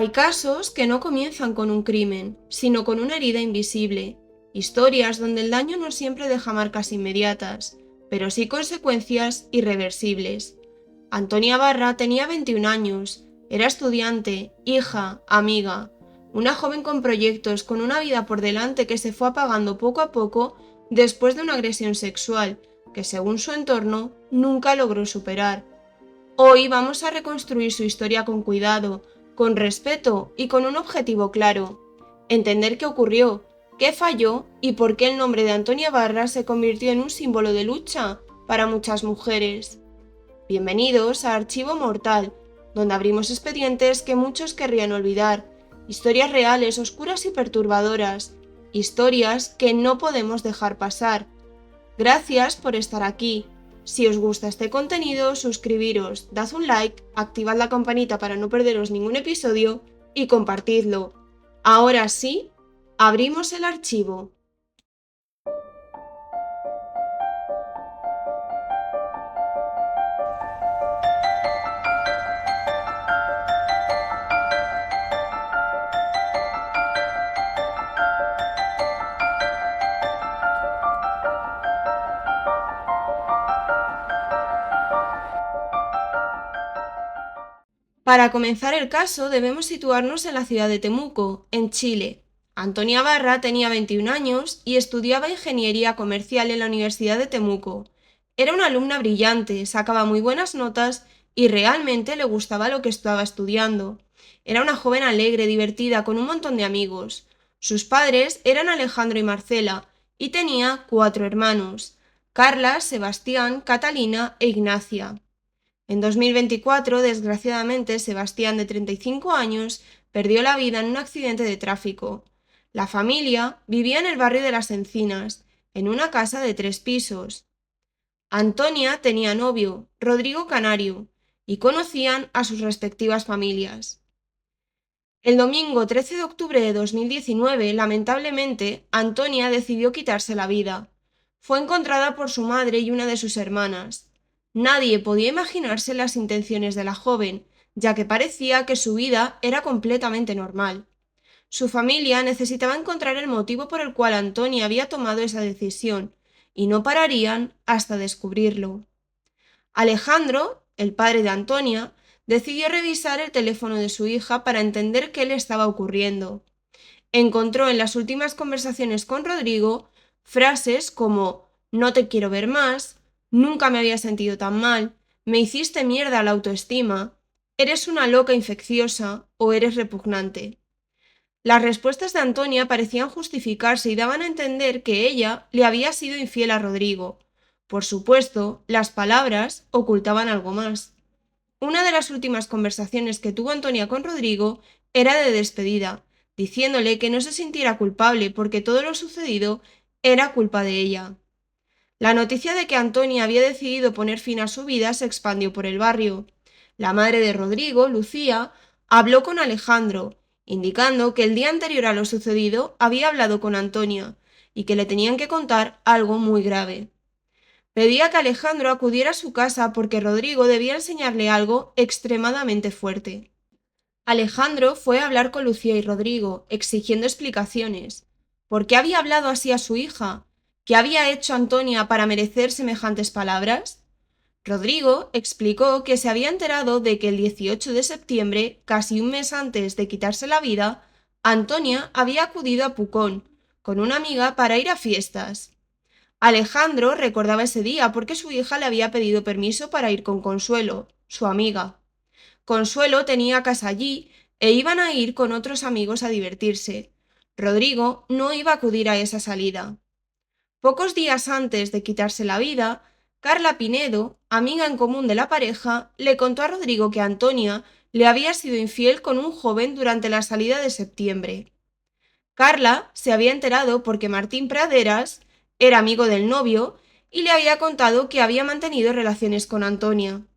Hay casos que no comienzan con un crimen, sino con una herida invisible, historias donde el daño no siempre deja marcas inmediatas, pero sí consecuencias irreversibles. Antonia Barra tenía 21 años, era estudiante, hija, amiga, una joven con proyectos, con una vida por delante que se fue apagando poco a poco después de una agresión sexual, que según su entorno nunca logró superar. Hoy vamos a reconstruir su historia con cuidado, con respeto y con un objetivo claro: entender qué ocurrió, qué falló y por qué el nombre de Antonia Barra se convirtió en un símbolo de lucha para muchas mujeres. Bienvenidos a Archivo Mortal, donde abrimos expedientes que muchos querrían olvidar, historias reales, oscuras y perturbadoras, historias que no podemos dejar pasar. Gracias por estar aquí. Si os gusta este contenido, suscribiros, dad un like, activad la campanita para no perderos ningún episodio y compartidlo. Ahora sí, abrimos el archivo. Para comenzar el caso, debemos situarnos en la ciudad de Temuco, en Chile. Antonia Barra tenía 21 años y estudiaba ingeniería comercial en la Universidad de Temuco. Era una alumna brillante, sacaba muy buenas notas y realmente le gustaba lo que estaba estudiando. Era una joven alegre, divertida, con un montón de amigos. Sus padres eran Alejandro y Marcela, y tenía 4 hermanos: Carla, Sebastián, Catalina e Ignacia. En 2024, desgraciadamente, Sebastián, de 35 años, perdió la vida en un accidente de tráfico. La familia vivía en el barrio de Las Encinas, en una casa de 3 pisos. Antonia tenía novio, Rodrigo Canario, y conocían a sus respectivas familias. El domingo 13 de octubre de 2019, lamentablemente, Antonia decidió quitarse la vida. Fue encontrada por su madre y una de sus hermanas. Nadie podía imaginarse las intenciones de la joven, ya que parecía que su vida era completamente normal. Su familia necesitaba encontrar el motivo por el cual Antonia había tomado esa decisión, y no pararían hasta descubrirlo. Alejandro, el padre de Antonia, decidió revisar el teléfono de su hija para entender qué le estaba ocurriendo. Encontró en las últimas conversaciones con Rodrigo frases como "no te quiero ver más", "nunca me había sentido tan mal", "me hiciste mierda la autoestima", "eres una loca infecciosa" o "eres repugnante". Las respuestas de Antonia parecían justificarse y daban a entender que ella le había sido infiel a Rodrigo. Por supuesto, las palabras ocultaban algo más. Una de las últimas conversaciones que tuvo Antonia con Rodrigo era de despedida, diciéndole que no se sintiera culpable porque todo lo sucedido era culpa de ella. La noticia de que Antonia había decidido poner fin a su vida se expandió por el barrio. La madre de Rodrigo, Lucía, habló con Alejandro, indicando que el día anterior a lo sucedido había hablado con Antonia y que le tenían que contar algo muy grave. Pedía que Alejandro acudiera a su casa porque Rodrigo debía enseñarle algo extremadamente fuerte. Alejandro fue a hablar con Lucía y Rodrigo, exigiendo explicaciones. ¿Por qué había hablado así a su hija? ¿Qué había hecho Antonia para merecer semejantes palabras? Rodrigo explicó que se había enterado de que el 18 de septiembre, casi un mes antes de quitarse la vida, Antonia había acudido a Pucón con una amiga para ir a fiestas. Alejandro recordaba ese día porque su hija le había pedido permiso para ir con Consuelo, su amiga. Consuelo tenía casa allí e iban a ir con otros amigos a divertirse. Rodrigo no iba a acudir a esa salida. Pocos días antes de quitarse la vida, Carla Pinedo, amiga en común de la pareja, le contó a Rodrigo que Antonia le había sido infiel con un joven durante la salida de septiembre. Carla se había enterado porque Martín Praderas era amigo del novio y le había contado que había mantenido relaciones con Antonia.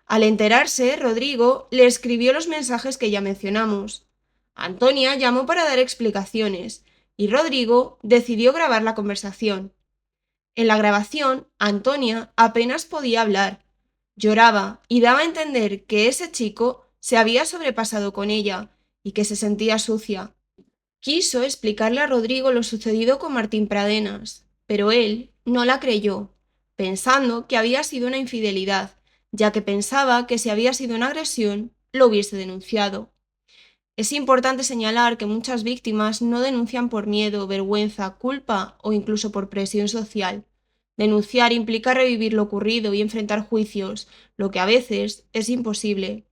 Al enterarse, Rodrigo le escribió los mensajes que ya mencionamos. Antonia llamó para dar explicaciones y Rodrigo decidió grabar la conversación. En la grabación, Antonia apenas podía hablar. Lloraba y daba a entender que ese chico se había sobrepasado con ella y que se sentía sucia. Quiso explicarle a Rodrigo lo sucedido con Martín Pradenas, pero él no la creyó, pensando que había sido una infidelidad, ya que pensaba que si había sido una agresión, lo hubiese denunciado. Es importante señalar que muchas víctimas no denuncian por miedo, vergüenza, culpa o incluso por presión social. Denunciar implica revivir lo ocurrido y enfrentar juicios, lo que a veces es imposible.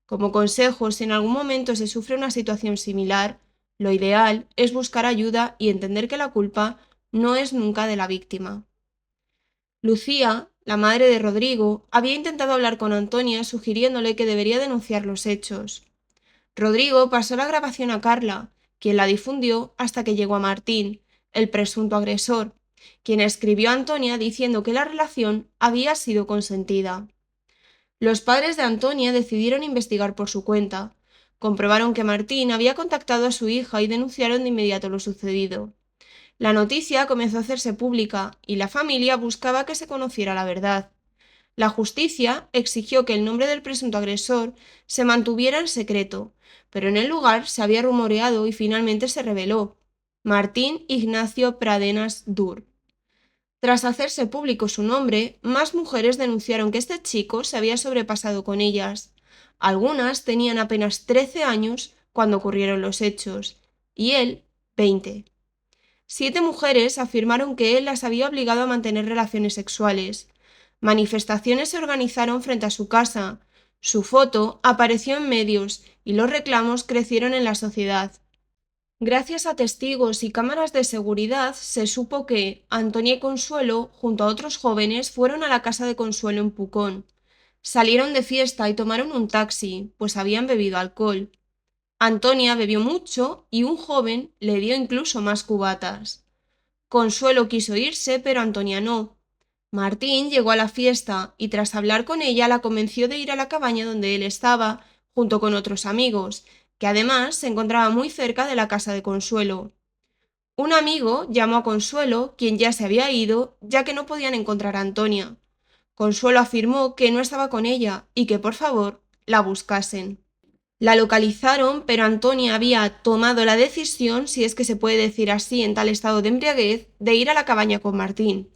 Como consejo, si en algún momento se sufre una situación similar, lo ideal es buscar ayuda y entender que la culpa no es nunca de la víctima. Lucía, la madre de Rodrigo, había intentado hablar con Antonia sugiriéndole que debería denunciar los hechos. Rodrigo pasó la grabación a Carla, quien la difundió hasta que llegó a Martín, el presunto agresor, quien escribió a Antonia diciendo que la relación había sido consentida. Los padres de Antonia decidieron investigar por su cuenta. Comprobaron que Martín había contactado a su hija y denunciaron de inmediato lo sucedido. La noticia comenzó a hacerse pública y la familia buscaba que se conociera la verdad. La justicia exigió que el nombre del presunto agresor se mantuviera en secreto, pero en el lugar se había rumoreado y finalmente se reveló: Martín Ignacio Pradenas Dur. Tras hacerse público su nombre, más mujeres denunciaron que este chico se había sobrepasado con ellas. Algunas tenían apenas 13 años cuando ocurrieron los hechos, y él 20. 7 mujeres afirmaron que él las había obligado a mantener relaciones sexuales. Manifestaciones se organizaron frente a su casa. Su foto apareció en medios y los reclamos crecieron en la sociedad. Gracias a testigos y cámaras de seguridad, se supo que Antonia y Consuelo, junto a otros jóvenes, fueron a la casa de Consuelo en Pucón. Salieron de fiesta y tomaron un taxi, pues habían bebido alcohol. Antonia bebió mucho y un joven le dio incluso más cubatas. Consuelo quiso irse, pero Antonia no. Martín llegó a la fiesta y tras hablar con ella la convenció de ir a la cabaña donde él estaba, junto con otros amigos, que además se encontraba muy cerca de la casa de Consuelo. Un amigo llamó a Consuelo, quien ya se había ido, ya que no podían encontrar a Antonia. Consuelo afirmó que no estaba con ella y que por favor la buscasen. La localizaron, pero Antonia había tomado la decisión, si es que se puede decir así en tal estado de embriaguez, de ir a la cabaña con Martín.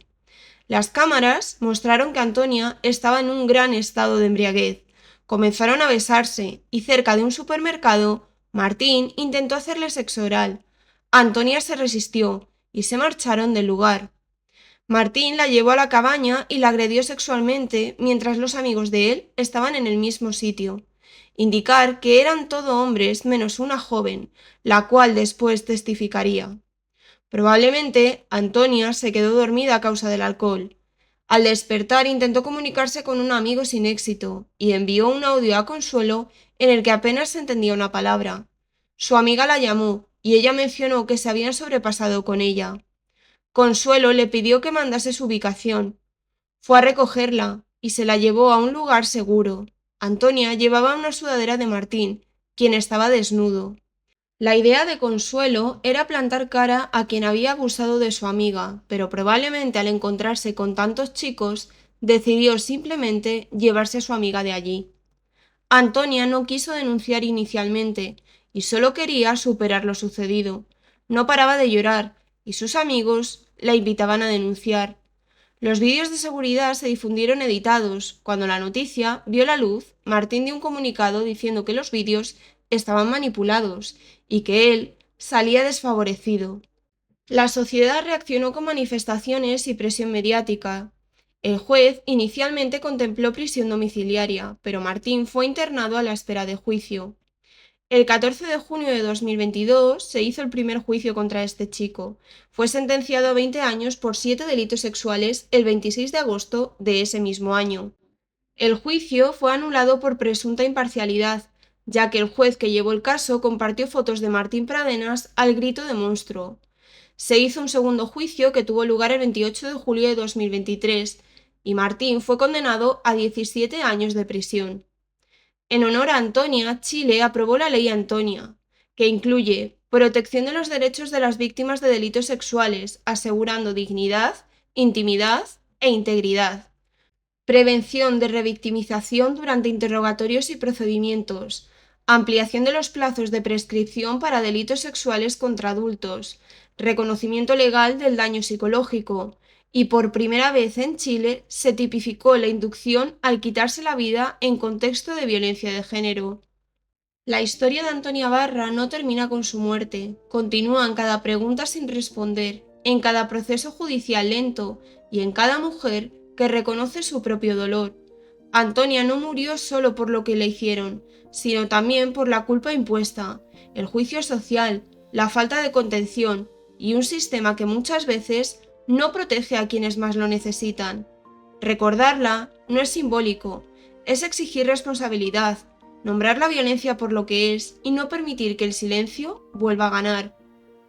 Las cámaras mostraron que Antonia estaba en un gran estado de embriaguez. Comenzaron a besarse y cerca de un supermercado, Martín intentó hacerle sexo oral. Antonia se resistió y se marcharon del lugar. Martín la llevó a la cabaña y la agredió sexualmente mientras los amigos de él estaban en el mismo sitio. Indicar que eran todo hombres menos una joven, la cual después testificaría. Probablemente Antonia se quedó dormida a causa del alcohol. Al despertar intentó comunicarse con un amigo sin éxito y envió un audio a Consuelo en el que apenas se entendía una palabra. Su amiga la llamó y ella mencionó que se habían sobrepasado con ella. Consuelo le pidió que mandase su ubicación. Fue a recogerla y se la llevó a un lugar seguro. Antonia llevaba una sudadera de Martín, quien estaba desnudo. La idea de Consuelo era plantar cara a quien había abusado de su amiga, pero probablemente al encontrarse con tantos chicos, decidió simplemente llevarse a su amiga de allí. Antonia no quiso denunciar inicialmente y solo quería superar lo sucedido. No paraba de llorar y sus amigos la invitaban a denunciar. Los vídeos de seguridad se difundieron editados. Cuando la noticia vio la luz, Martín dio un comunicado diciendo que los vídeos estaban manipulados y que él salía desfavorecido. La sociedad reaccionó con manifestaciones y presión mediática. El juez inicialmente contempló prisión domiciliaria, pero Martín fue internado a la espera de juicio. El 14 de junio de 2022 se hizo el primer juicio contra este chico. Fue sentenciado a 20 años por 7 delitos sexuales el 26 de agosto de ese mismo año. El juicio fue anulado por presunta imparcialidad, ya que el juez que llevó el caso compartió fotos de Martín Pradenas al grito de monstruo. Se hizo un segundo juicio que tuvo lugar el 28 de julio de 2023 y Martín fue condenado a 17 años de prisión. En honor a Antonia, Chile aprobó la Ley Antonia, que incluye protección de los derechos de las víctimas de delitos sexuales, asegurando dignidad, intimidad e integridad. Prevención de revictimización durante interrogatorios y procedimientos. ampliación de los plazos de prescripción para delitos sexuales contra adultos, reconocimiento legal del daño psicológico, y por primera vez en Chile se tipificó la inducción al quitarse la vida en contexto de violencia de género. La historia de Antonia Barra no termina con su muerte, continúa en cada pregunta sin responder, en cada proceso judicial lento y en cada mujer que reconoce su propio dolor. Antonia no murió solo por lo que le hicieron, sino también por la culpa impuesta, el juicio social, la falta de contención y un sistema que muchas veces no protege a quienes más lo necesitan. Recordarla no es simbólico, es exigir responsabilidad, nombrar la violencia por lo que es y no permitir que el silencio vuelva a ganar.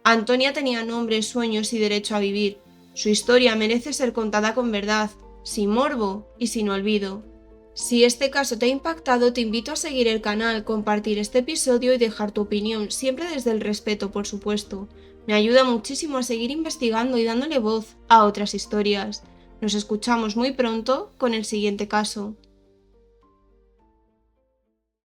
Antonia tenía nombre, sueños y derecho a vivir. Su historia merece ser contada con verdad, sin morbo y sin olvido. Si este caso te ha impactado, te invito a seguir el canal, compartir este episodio y dejar tu opinión, siempre desde el respeto, por supuesto. Me ayuda muchísimo a seguir investigando y dándole voz a otras historias. Nos escuchamos muy pronto con el siguiente caso.